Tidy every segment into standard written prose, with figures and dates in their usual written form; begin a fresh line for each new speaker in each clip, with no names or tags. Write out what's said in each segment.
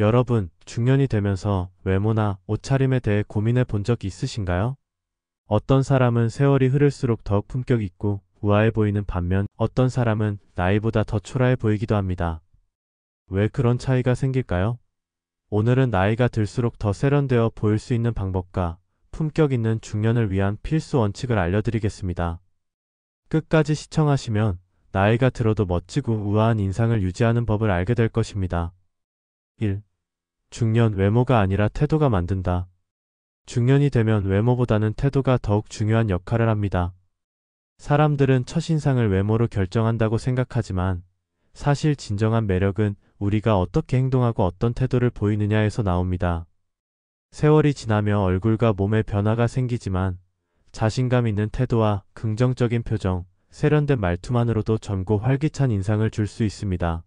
여러분, 중년이 되면서 외모나 옷차림에 대해 고민해 본 적 있으신가요? 어떤 사람은 세월이 흐를수록 더욱 품격 있고 우아해 보이는 반면 어떤 사람은 나이보다 더 초라해 보이기도 합니다. 왜 그런 차이가 생길까요? 오늘은 나이가 들수록 더 세련되어 보일 수 있는 방법과 품격 있는 중년을 위한 필수 원칙을 알려드리겠습니다. 끝까지 시청하시면 나이가 들어도 멋지고 우아한 인상을 유지하는 법을 알게 될 것입니다. 1. 중년 외모가 아니라 태도가 만든다. 중년이 되면 외모보다는 태도가 더욱 중요한 역할을 합니다. 사람들은 첫인상을 외모로 결정한다고 생각하지만 사실 진정한 매력은 우리가 어떻게 행동하고 어떤 태도를 보이느냐에서 나옵니다. 세월이 지나며 얼굴과 몸에 변화가 생기지만 자신감 있는 태도와 긍정적인 표정, 세련된 말투만으로도 젊고 활기찬 인상을 줄 수 있습니다.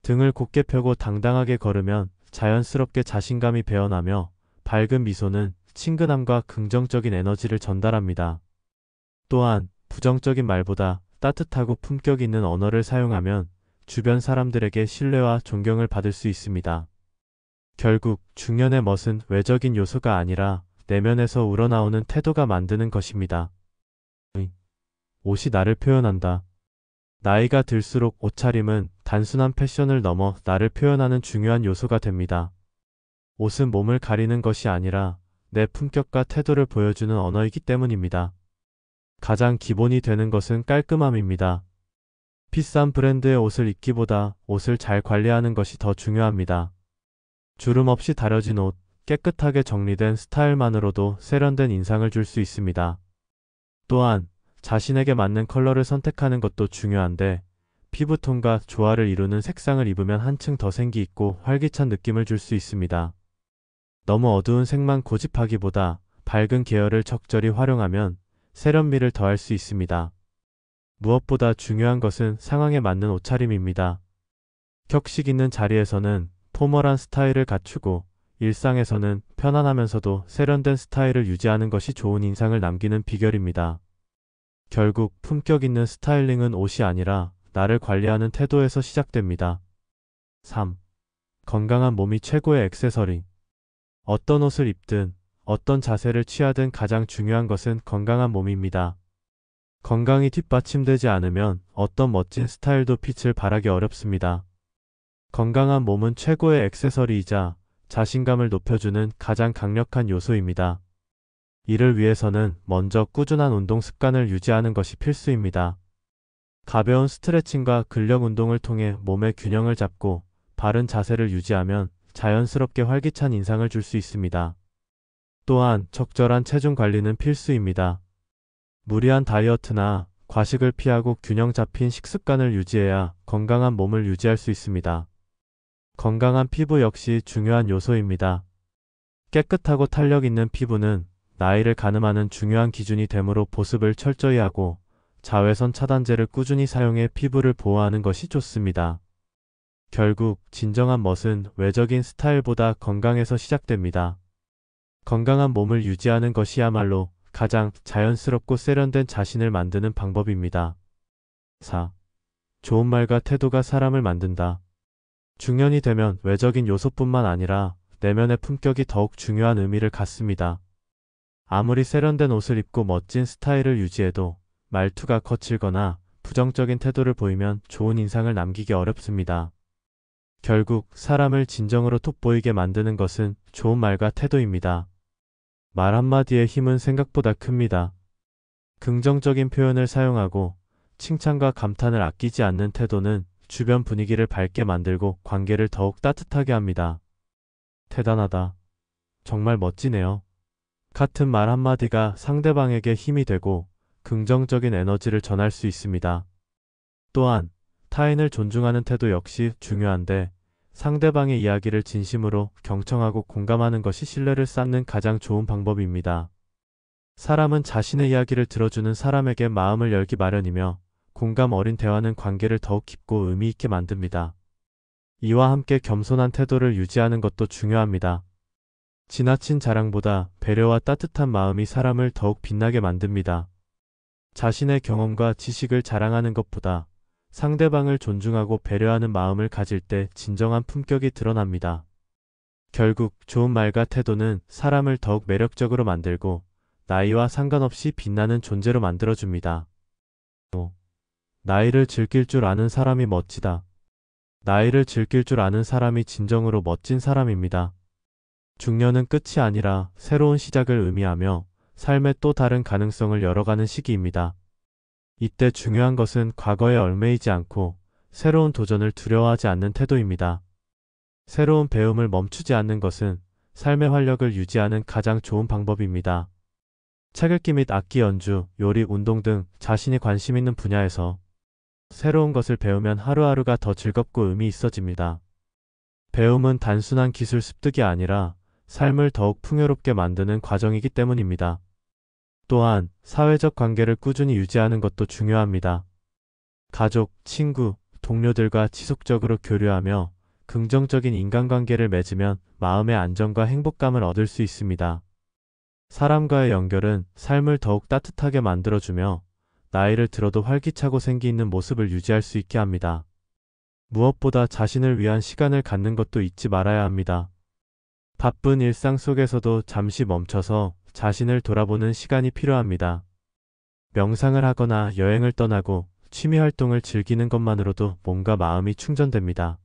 등을 곧게 펴고 당당하게 걸으면 자연스럽게 자신감이 배어나며 밝은 미소는 친근함과 긍정적인 에너지를 전달합니다. 또한 부정적인 말보다 따뜻하고 품격 있는 언어를 사용하면 주변 사람들에게 신뢰와 존경을 받을 수 있습니다. 결국 중년의 멋은 외적인 요소가 아니라 내면에서 우러나오는 태도가 만드는 것입니다. 옷이 나를 표현한다. 나이가 들수록 옷차림은 단순한 패션을 넘어 나를 표현하는 중요한 요소가 됩니다. 옷은 몸을 가리는 것이 아니라 내 품격과 태도를 보여주는 언어이기 때문입니다. 가장 기본이 되는 것은 깔끔함입니다. 비싼 브랜드의 옷을 입기보다 옷을 잘 관리하는 것이 더 중요합니다. 주름 없이 다려진 옷, 깨끗하게 정리된 스타일만으로도 세련된 인상을 줄 수 있습니다. 또한 자신에게 맞는 컬러를 선택하는 것도 중요한데 피부톤과 조화를 이루는 색상을 입으면 한층 더 생기 있고 활기찬 느낌을 줄 수 있습니다. 너무 어두운 색만 고집하기보다 밝은 계열을 적절히 활용하면 세련미를 더할 수 있습니다. 무엇보다 중요한 것은 상황에 맞는 옷차림입니다. 격식 있는 자리에서는 포멀한 스타일을 갖추고 일상에서는 편안하면서도 세련된 스타일을 유지하는 것이 좋은 인상을 남기는 비결입니다. 결국 품격 있는 스타일링은 옷이 아니라 나를 관리하는 태도에서 시작됩니다. 3. 건강한 몸이 최고의 액세서리. 어떤 옷을 입든 어떤 자세를 취하든 가장 중요한 것은 건강한 몸입니다. 건강이 뒷받침되지 않으면 어떤 멋진 스타일도 빛을 발하기 어렵습니다. 건강한 몸은 최고의 액세서리이자 자신감을 높여주는 가장 강력한 요소입니다. 이를 위해서는 먼저 꾸준한 운동 습관을 유지하는 것이 필수입니다. 가벼운 스트레칭과 근력 운동을 통해 몸의 균형을 잡고 바른 자세를 유지하면 자연스럽게 활기찬 인상을 줄 수 있습니다. 또한 적절한 체중 관리는 필수입니다. 무리한 다이어트나 과식을 피하고 균형 잡힌 식습관을 유지해야 건강한 몸을 유지할 수 있습니다. 건강한 피부 역시 중요한 요소입니다. 깨끗하고 탄력 있는 피부는 나이를 가늠하는 중요한 기준이 되므로 보습을 철저히 하고 자외선 차단제를 꾸준히 사용해 피부를 보호하는 것이 좋습니다. 결국 진정한 멋은 외적인 스타일보다 건강에서 시작됩니다. 건강한 몸을 유지하는 것이야말로 가장 자연스럽고 세련된 자신을 만드는 방법입니다. 4. 좋은 말과 태도가 사람을 만든다. 중년이 되면 외적인 요소뿐만 아니라 내면의 품격이 더욱 중요한 의미를 갖습니다. 아무리 세련된 옷을 입고 멋진 스타일을 유지해도 말투가 거칠거나 부정적인 태도를 보이면 좋은 인상을 남기기 어렵습니다. 결국 사람을 진정으로 돋보이게 만드는 것은 좋은 말과 태도입니다. 말 한마디의 힘은 생각보다 큽니다. 긍정적인 표현을 사용하고 칭찬과 감탄을 아끼지 않는 태도는 주변 분위기를 밝게 만들고 관계를 더욱 따뜻하게 합니다. 대단하다. 정말 멋지네요. 같은 말 한마디가 상대방에게 힘이 되고 긍정적인 에너지를 전할 수 있습니다. 또한 타인을 존중하는 태도 역시 중요한데 상대방의 이야기를 진심으로 경청하고 공감하는 것이 신뢰를 쌓는 가장 좋은 방법입니다. 사람은 자신의 이야기를 들어주는 사람에게 마음을 열기 마련이며 공감 어린 대화는 관계를 더욱 깊고 의미 있게 만듭니다. 이와 함께 겸손한 태도를 유지하는 것도 중요합니다. 지나친 자랑보다 배려와 따뜻한 마음이 사람을 더욱 빛나게 만듭니다. 자신의 경험과 지식을 자랑하는 것보다 상대방을 존중하고 배려하는 마음을 가질 때 진정한 품격이 드러납니다. 결국 좋은 말과 태도는 사람을 더욱 매력적으로 만들고 나이와 상관없이 빛나는 존재로 만들어줍니다. 나이를 즐길 줄 아는 사람이 멋지다. 나이를 즐길 줄 아는 사람이 진정으로 멋진 사람입니다. 중년은 끝이 아니라 새로운 시작을 의미하며 삶의 또 다른 가능성을 열어가는 시기입니다. 이때 중요한 것은 과거에 얽매이지 않고 새로운 도전을 두려워하지 않는 태도입니다. 새로운 배움을 멈추지 않는 것은 삶의 활력을 유지하는 가장 좋은 방법입니다. 책 읽기 및 악기 연주, 요리, 운동 등 자신이 관심 있는 분야에서 새로운 것을 배우면 하루하루가 더 즐겁고 의미 있어집니다. 배움은 단순한 기술 습득이 아니라 삶을 더욱 풍요롭게 만드는 과정이기 때문입니다. 또한 사회적 관계를 꾸준히 유지하는 것도 중요합니다. 가족, 친구, 동료들과 지속적으로 교류하며 긍정적인 인간관계를 맺으면 마음의 안정과 행복감을 얻을 수 있습니다. 사람과의 연결은 삶을 더욱 따뜻하게 만들어주며 나이를 들어도 활기차고 생기 있는 모습을 유지할 수 있게 합니다. 무엇보다 자신을 위한 시간을 갖는 것도 잊지 말아야 합니다. 바쁜 일상 속에서도 잠시 멈춰서 자신을 돌아보는 시간이 필요합니다. 명상을 하거나 여행을 떠나고 취미 활동을 즐기는 것만으로도 몸과 마음이 충전됩니다.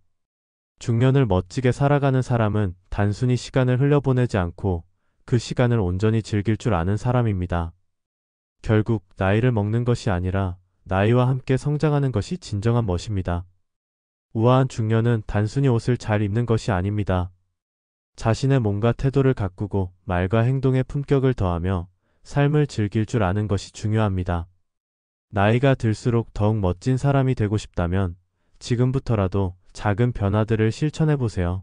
중년을 멋지게 살아가는 사람은 단순히 시간을 흘려보내지 않고 그 시간을 온전히 즐길 줄 아는 사람입니다. 결국 나이를 먹는 것이 아니라 나이와 함께 성장하는 것이 진정한 멋입니다. 우아한 중년은 단순히 옷을 잘 입는 것이 아닙니다. 자신의 몸과 태도를 가꾸고 말과 행동에 품격을 더하며 삶을 즐길 줄 아는 것이 중요합니다. 나이가 들수록 더욱 멋진 사람이 되고 싶다면 지금부터라도 작은 변화들을 실천해 보세요.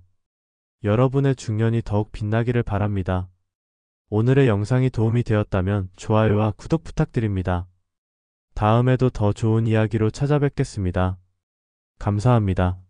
여러분의 중년이 더욱 빛나기를 바랍니다. 오늘의 영상이 도움이 되었다면 좋아요와 구독 부탁드립니다. 다음에도 더 좋은 이야기로 찾아뵙겠습니다. 감사합니다.